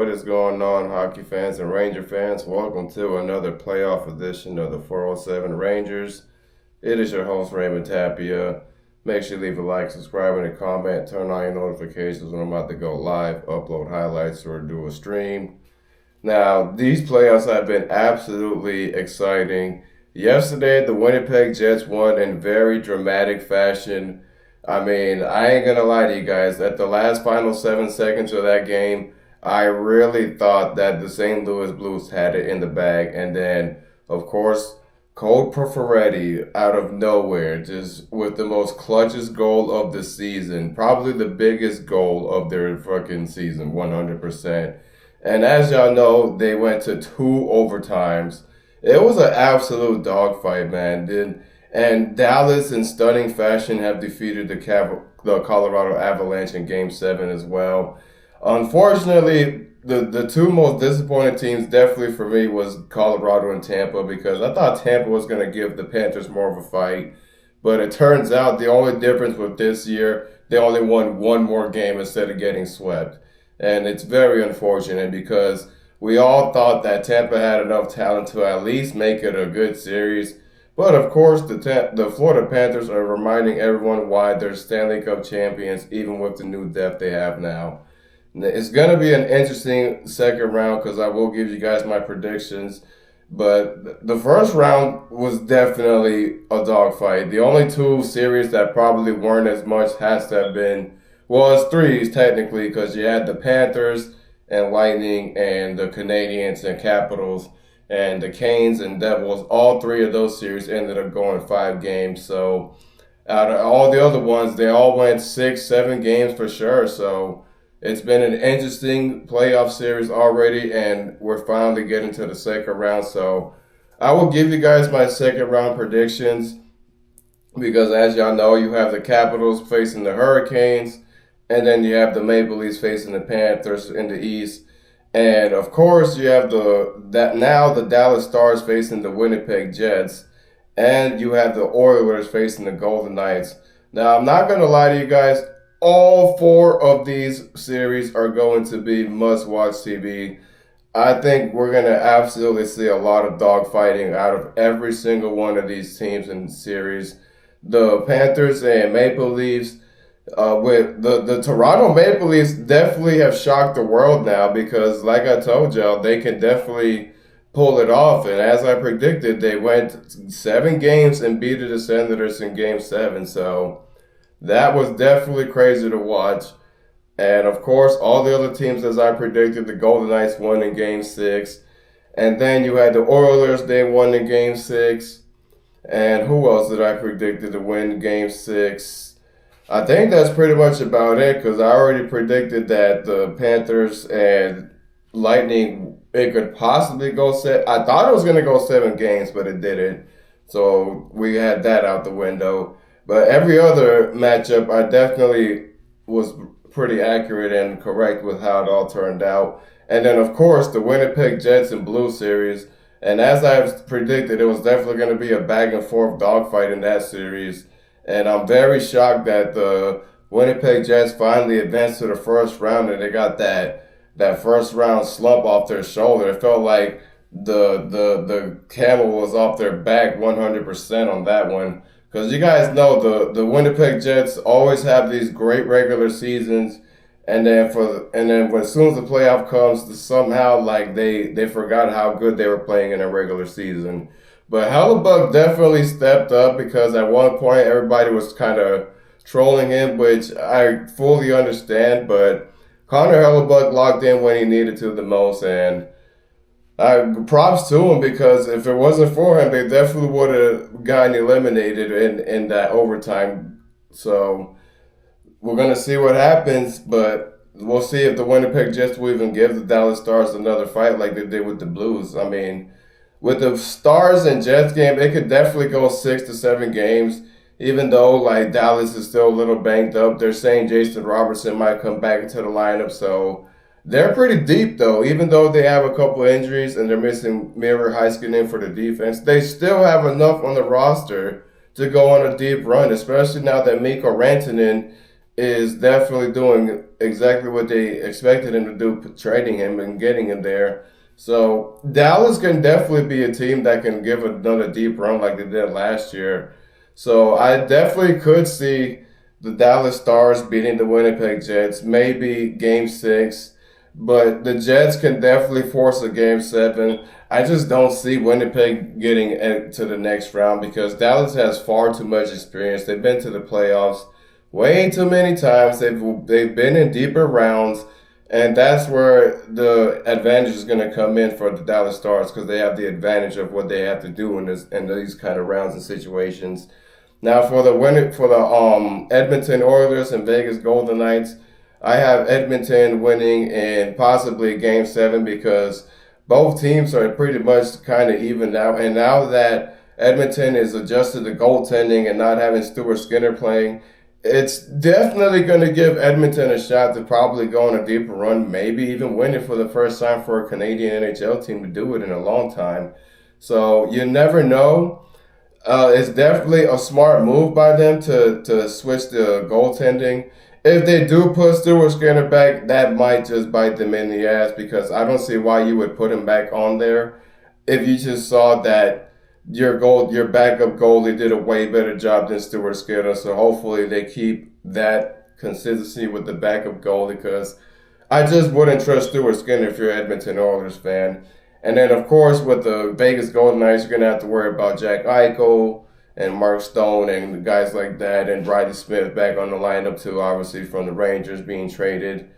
what is going on, hockey fans and Ranger fans? Welcome to another playoff edition of the 407 Rangers. It is your host, Raymond Tapia. Make sure you leave a like, subscribe, and a comment. Turn on your notifications when I'm about to go live, upload highlights, or do a stream. Now, these playoffs have been absolutely exciting. Yesterday, the Winnipeg Jets won in very dramatic fashion. I mean, I ain't gonna lie to you guys. At the last final 7 seconds of that game, I really thought that the St. Louis Blues had it in the bag. And then, of course, Cole Perfetti out of nowhere, just with the most clutchest goal of the season. Probably the biggest goal of their fucking season, 100%. And as y'all know, they went to two overtimes. It was an absolute dogfight, man. And Dallas, in stunning fashion, have defeated the Colorado Avalanche in Game 7 as well. Unfortunately, the two most disappointing teams definitely for me was Colorado and Tampa, because I thought Tampa was going to give the Panthers more of a fight. But it turns out the only difference with this year, they only won one more game instead of getting swept. And it's very unfortunate because we all thought that Tampa had enough talent to at least make it a good series. But of course, the Florida Panthers are reminding everyone why they're Stanley Cup champions, even with the new depth they have now. It's going to be an interesting second round because I will give you guys my predictions. But the first round was definitely a dogfight. The only two series that probably weren't as much has to have been, well, it's three technically, because you had the Panthers and Lightning and the Canadiens and Capitals and the Canes and Devils. All three of those series ended up going 5 games. So out of all the other ones, they all went 6, 7 games for sure. So it's been an interesting playoff series already, and we're finally getting to the second round. So I will give you guys my second round predictions because, as y'all know, you have the Capitals facing the Hurricanes, and then you have the Maple Leafs facing the Panthers in the East. And of course, you have the Dallas Stars facing the Winnipeg Jets, and you have the Oilers facing the Golden Knights. Now, I'm not gonna lie to you guys. All four of these series are going to be must-watch TV. I think we're gonna absolutely see a lot of dogfighting out of every single one of these teams in the series. The Panthers and Maple Leafs. With the Toronto Maple Leafs definitely have shocked the world now because, like I told y'all, they can definitely pull it off. And as I predicted, they went 7 games and beat the Senators in Game 7. So that was definitely crazy to watch. And of course, all the other teams, as I predicted, the Golden Knights won in Game 6. And then you had the Oilers, they won in Game 6. And who else did I predict to win Game 6? I think that's pretty much about it because I already predicted that the Panthers and Lightning, it could possibly go set. I thought it was going to go 7 games, but it didn't. So we had that out the window. But every other matchup, I definitely was pretty accurate and correct with how it all turned out. And then, of course, the Winnipeg Jets and Blues series. And as I predicted, it was definitely going to be a back and forth dogfight in that series. And I'm very shocked that the Winnipeg Jets finally advanced to the first round and they got that first round slump off their shoulder. It felt like the camel was off their back 100% on that one. Because you guys know the Winnipeg Jets always have these great regular seasons, and then when as soon as the playoff comes, somehow like they forgot how good they were playing in a regular season. But Hellebuck definitely stepped up because at one point everybody was kind of trolling him, which I fully understand. But Connor Hellebuck locked in when he needed to the most, and props to him because if it wasn't for him, they definitely would have gotten eliminated in that overtime. So we're going to see what happens, but we'll see if the Winnipeg Jets will even give the Dallas Stars another fight like they did with the Blues. I mean, with the Stars and Jets game, it could definitely go 6 to 7 games, even though like Dallas is still a little banged up. They're saying Jason Robertson might come back into the lineup, so they're pretty deep though. Even though they have a couple injuries and they're missing Miro Heiskanen for the defense, they still have enough on the roster to go on a deep run, especially now that Mikko Rantanen is definitely doing exactly what they expected him to do, trading him and getting him there. So Dallas can definitely be a team that can give another deep run like they did last year. So I definitely could see the Dallas Stars beating the Winnipeg Jets, maybe Game Six, but the Jets can definitely force a Game Seven. I just don't see Winnipeg getting to the next round because Dallas has far too much experience. They've been to the playoffs way too many times. They've been in deeper rounds, and that's where the advantage is going to come in for the Dallas Stars because they have the advantage of what they have to do in these kind of rounds and situations. Now for the Edmonton Oilers and Vegas Golden Knights, I have Edmonton winning in possibly Game Seven because both teams are pretty much kind of even now. And now that Edmonton is adjusted to goaltending and not having Stuart Skinner playing, it's definitely going to give Edmonton a shot to probably go on a deeper run, maybe even win it for the first time for a Canadian NHL team to do it in a long time. So you never know. It's definitely a smart move by them to switch the goaltending. If they do put Stuart Skinner back, that might just bite them in the ass because I don't see why you would put him back on there if you just saw that your backup goalie did a way better job than Stuart Skinner. So hopefully they keep that consistency with the backup goalie because I just wouldn't trust Stuart Skinner if you're an Edmonton Oilers fan. And then, of course, with the Vegas Golden Knights, you're going to have to worry about Jack Eichel and Mark Stone and guys like that, and Bradley Smith back on the lineup, too, obviously, from the Rangers being traded.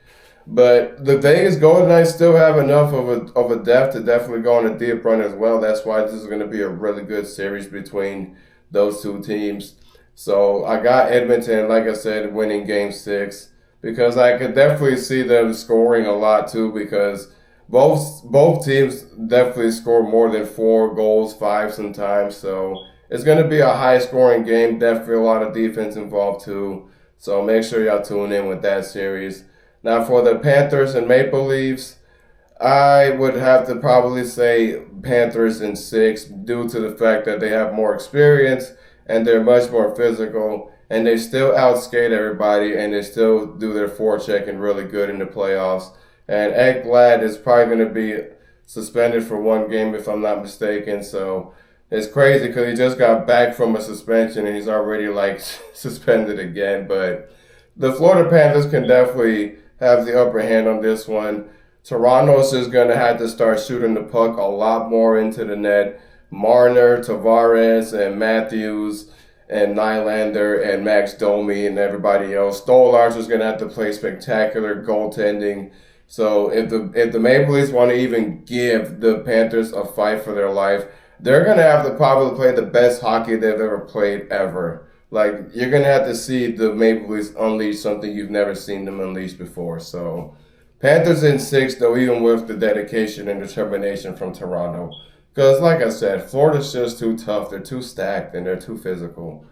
But the Vegas Golden Knights still have enough of a depth to definitely go on a deep run as well. That's why this is going to be a really good series between those two teams. So I got Edmonton, like I said, winning Game 6 because I could definitely see them scoring a lot, too, because both teams definitely score more than 4 goals, 5 sometimes. So it's going to be a high scoring game. Definitely a lot of defense involved too. So make sure y'all tune in with that series. Now for the Panthers and Maple Leafs, I would have to probably say Panthers in 6 due to the fact that they have more experience and they're much more physical and they still outskate everybody and they still do their forechecking really good in the playoffs. And Ekblad is probably going to be suspended for 1 game if I'm not mistaken. So it's crazy because he just got back from a suspension and he's already like suspended again. But the Florida Panthers can definitely have the upper hand on this one. Toronto's just going to have to start shooting the puck a lot more into the net. Marner, Tavares, and Matthews, and Nylander, and Max Domi, and everybody else. Stolarz is going to have to play spectacular goaltending. So if the Maple Leafs want to even give the Panthers a fight for their life, they're going to have to probably play the best hockey they've ever played ever. Like, you're going to have to see the Maple Leafs unleash something you've never seen them unleash before. So Panthers in 6, though, even with the dedication and determination from Toronto. Because, like I said, Florida's just too tough. They're too stacked and they're too physical.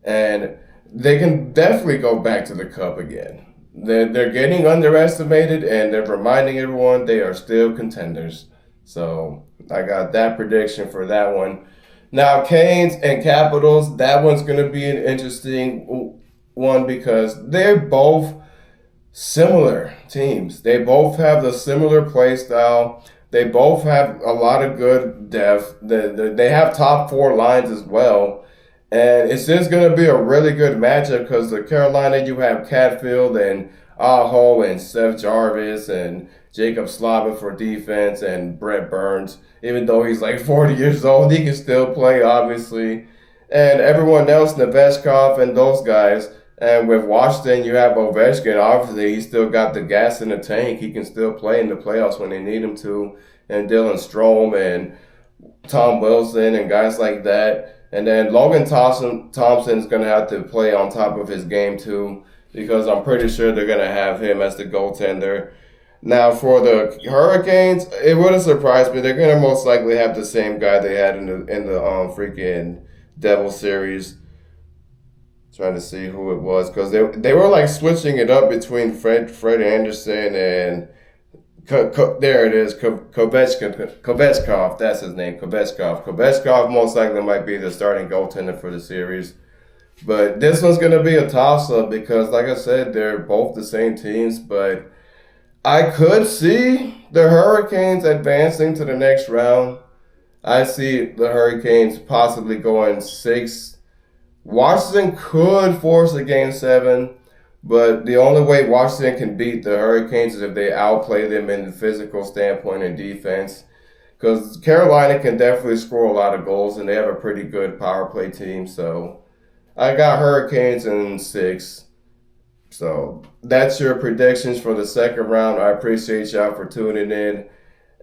And they can definitely go back to the Cup again. They're getting underestimated, and they're reminding everyone they are still contenders. So I got that prediction for that one. Now, Canes and Capitals, that one's going to be an interesting one because they're both similar teams. They both have the similar play style. They both have a lot of good depth. They have top 4 lines as well. And it's just going to be a really good matchup because the Carolina, you have Catfield and Aho and Seth Jarvis and Jacob Slavin for defense and Brett Burns. Even though he's like 40 years old, he can still play, obviously. And everyone else, Neveshkov and those guys. And with Washington, you have Ovechkin. Obviously, he's still got the gas in the tank. He can still play in the playoffs when they need him to. And Dylan Strome and Tom Wilson and guys like that. And then Logan Thompson's going to have to play on top of his game too because I'm pretty sure they're going to have him as the goaltender. Now for the Hurricanes, it wouldn't surprise me. They're going to most likely have the same guy they had in the freaking Devil series. Trying to see who it was because they were like switching it up between Fred Anderson and there it is, Kovechkov, that's his name, Kovechkov. Kovechkov most likely might be the starting goaltender for the series. But this one's going to be a toss-up because, like I said, they're both the same teams. But I could see the Hurricanes advancing to the next round. I see the Hurricanes possibly going 6. Washington could force a game 7, but the only way Washington can beat the Hurricanes is if they outplay them in the physical standpoint and defense. Because Carolina can definitely score a lot of goals, and they have a pretty good power play team. So I got Hurricanes in 6. So that's your predictions for the second round. I appreciate y'all for tuning in.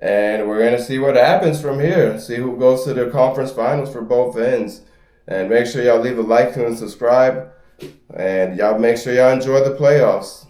And we're going to see what happens from here. See who goes to the conference finals for both ends. And make sure y'all leave a like and subscribe. And y'all make sure y'all enjoy the playoffs.